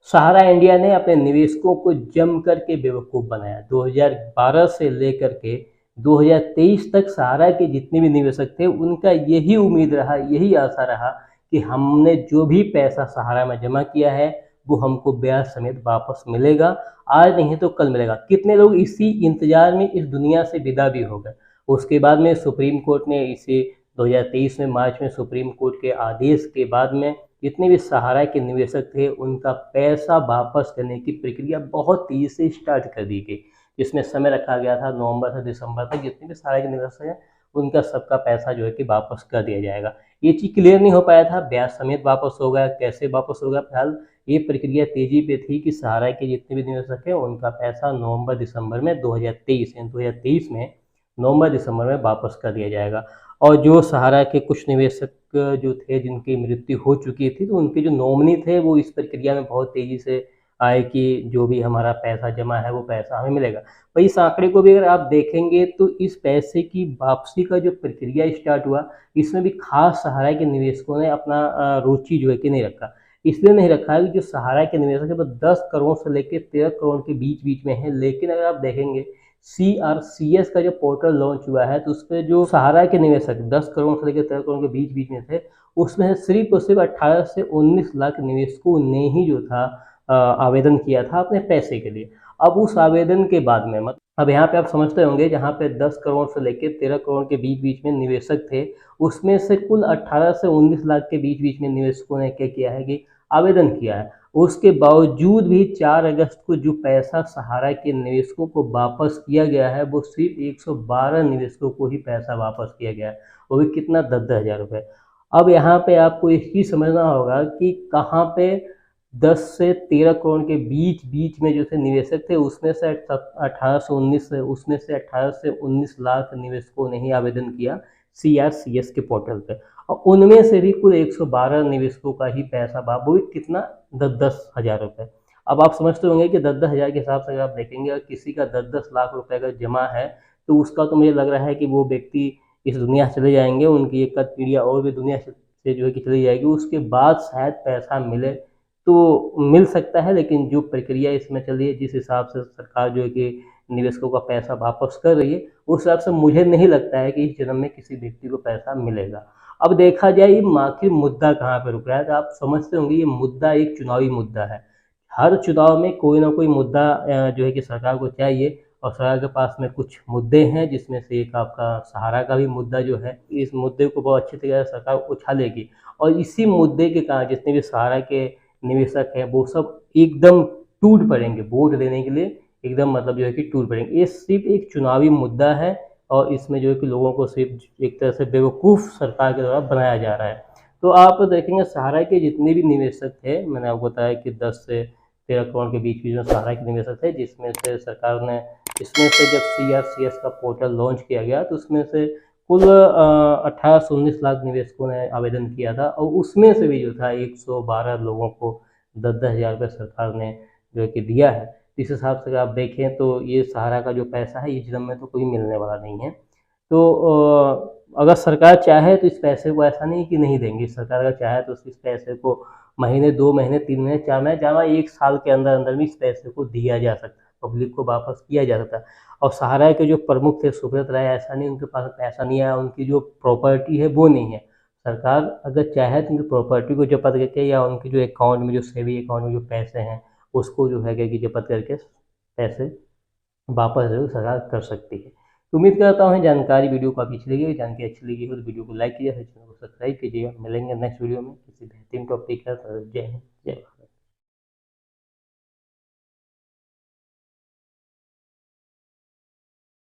सहारा India ने अपने निवेशकों को जम करके बेवकूफ़ बनाया। 2012 से लेकर के 2023 तक सहारा के जितने भी निवेशक थे उनका यही उम्मीद रहा, यही आशा रहा कि हमने जो भी पैसा सहारा में जमा किया है वो हमको ब्याज समेत वापस मिलेगा, आज नहीं तो कल मिलेगा। कितने लोग इसी इंतजार में इस दुनिया से विदा भी हो गए। उसके बाद में सुप्रीम कोर्ट ने इसे 2023 में मार्च में सुप्रीम कोर्ट के आदेश के बाद में जितने भी सहारा के निवेशक थे उनका पैसा वापस करने की प्रक्रिया बहुत तेज़ी से स्टार्ट कर दी गई, जिसमें समय रखा गया था नवंबर से दिसंबर तक जितने भी सहारा के निवेशक हैं उनका सबका पैसा जो है कि वापस कर दिया जाएगा। ये चीज़ क्लियर नहीं हो पाया था, ब्याज समेत वापस हो गया, कैसे वापस होगा। फिलहाल ये प्रक्रिया तेजी पे थी कि सहारा के जितने भी निवेशक हैं उनका पैसा नवंबर दिसंबर में 2023 में नवंबर दिसंबर में वापस कर दिया जाएगा। और जो सहारा के कुछ निवेशक जो थे जिनकी मृत्यु हो चुकी थी तो उनके जो नॉमिनी थे वो इस प्रक्रिया में बहुत तेज़ी से आए कि जो भी हमारा पैसा जमा है वो पैसा हमें मिलेगा। तो इस आंकड़े को भी अगर आप देखेंगे तो इस पैसे की वापसी का जो प्रक्रिया स्टार्ट हुआ इसमें भी खास सहारा के निवेशकों ने अपना रुचि जो है कि नहीं रखा। इसलिए नहीं रखा है कि जो सहारा के निवेशक है वो 10 करोड़ से लेकर 13 करोड़ के बीच बीच में है। लेकिन अगर आप देखेंगे CRCS का जो पोर्टल लॉन्च हुआ है तो उस पर जो सहारा के निवेशक 10 करोड़ से लेकर 13 करोड़ के बीच बीच में थे उसमें सिर्फ और सिर्फ 18 से 19 लाख निवेशकों ने ही जो था आवेदन किया था अपने पैसे के लिए। अब उस आवेदन के बाद में अब यहाँ पे आप समझते होंगे जहाँ पे 10 करोड़ से लेकर 13 करोड़ के बीच बीच में निवेशक थे उसमें से कुल 18 से 19 लाख के बीच बीच में निवेशकों ने क्या किया है कि आवेदन किया है। उसके बावजूद भी 4 अगस्त को जो पैसा सहारा के निवेशकों को वापस किया गया है वो सिर्फ 112 निवेशकों को ही पैसा वापस किया गया है, वो भी कितना 10-10 हज़ार रुपये। अब यहाँ पे आपको एक चीज़ समझना होगा कि कहाँ पे 10 से 13 करोड़ के बीच बीच में जो थे निवेशक थे उसमें से 18 से 19 लाख निवेशकों ने ही आवेदन किया CRCS के पोर्टल पे और उनमें से भी कुल 112 निवेशकों का ही पैसा वो भी कितना 10-10 हज़ार रुपये। अब आप समझते होंगे कि 10-10 हज़ार के हिसाब से अगर आप देखेंगे और किसी का 10-10 लाख रुपए अगर जमा है तो उसका तो मुझे लग रहा है कि वो व्यक्ति इस दुनिया से चले जाएंगे, उनकी एक आध पीढ़ियाँ और भी दुनिया से जो है कि चली जाएगी, उसके बाद शायद पैसा मिले तो मिल सकता है। लेकिन जो प्रक्रिया इसमें चल रही है जिस हिसाब से सरकार जो है कि निवेशकों का पैसा वापस कर रही है उस हिसाब से मुझे नहीं लगता है कि इस जन्म में किसी व्यक्ति को पैसा मिलेगा। अब देखा जाए ये आखिर मुद्दा कहाँ पे रुक रहा है तो आप समझते होंगे ये मुद्दा एक चुनावी मुद्दा है। हर चुनाव में कोई ना कोई मुद्दा जो है कि सरकार को चाहिए और सरकार के पास में कुछ मुद्दे हैं जिसमें से एक आपका सहारा का भी मुद्दा जो है, इस मुद्दे को बहुत अच्छी तरह से सरकार उछालेगी और इसी मुद्दे के कारण जितने भी सहारा के निवेशक हैं वो सब एकदम टूट पड़ेंगे वोट देने के लिए, एकदम मतलब जो है कि टूट पड़ेंगे। ये सिर्फ एक चुनावी मुद्दा है और इसमें जो है कि लोगों को सिर्फ एक तरह से बेवकूफ़ सरकार के द्वारा बनाया जा रहा है। तो आप देखेंगे सहारा के जितने भी निवेशक थे, मैंने आपको बताया कि 10 से 13 करोड़ के बीच बीच में सहारा के निवेशक थे, जिसमें से सरकार ने इसमें से जब CRCS का पोर्टल लॉन्च किया गया तो उसमें से कुल 18 से 19 लाख निवेशकों ने आवेदन किया था और उसमें से भी जो था 112 लोगों को 10-10 हज़ार रुपये सरकार ने जो है कि दिया है। इस हिसाब से अगर आप देखें तो ये सहारा का जो पैसा है इस जन्म में तो कोई मिलने वाला नहीं है। तो अगर सरकार चाहे तो इस पैसे को ऐसा नहीं कि नहीं देंगी, सरकार अगर चाहे तो इस पैसे को महीने 2 महीने 3 महीने 4 महीने जहाँ 1 साल के अंदर अंदर भी इस पैसे को दिया जा सकता है, पब्लिक को वापस किया जा सकता है। और सहारा के जो प्रमुख थे सुब्रत राय, ऐसा नहीं उनके पास पैसा नहीं आया, उनकी जो प्रॉपर्टी है वो नहीं है। सरकार अगर चाहे तो उनकी प्रॉपर्टी को जब्त करके या उनके जो अकाउंट में जो सेविंग अकाउंट में जो पैसे हैं उसको जो है कि जब्त करके पैसे वापस जो सरकार कर सकती है। तो उम्मीद करता हूँ जानकारी वीडियो को काफ़ी अच्छी लगी, जानकारी अच्छी लगी हो तो वीडियो को लाइक कीजिए, चैनल को सब्सक्राइब कीजिए। मिलेंगे नेक्स्ट वीडियो में किसी बेहतरीन टॉपिक है। जय हिंद, जय भारत।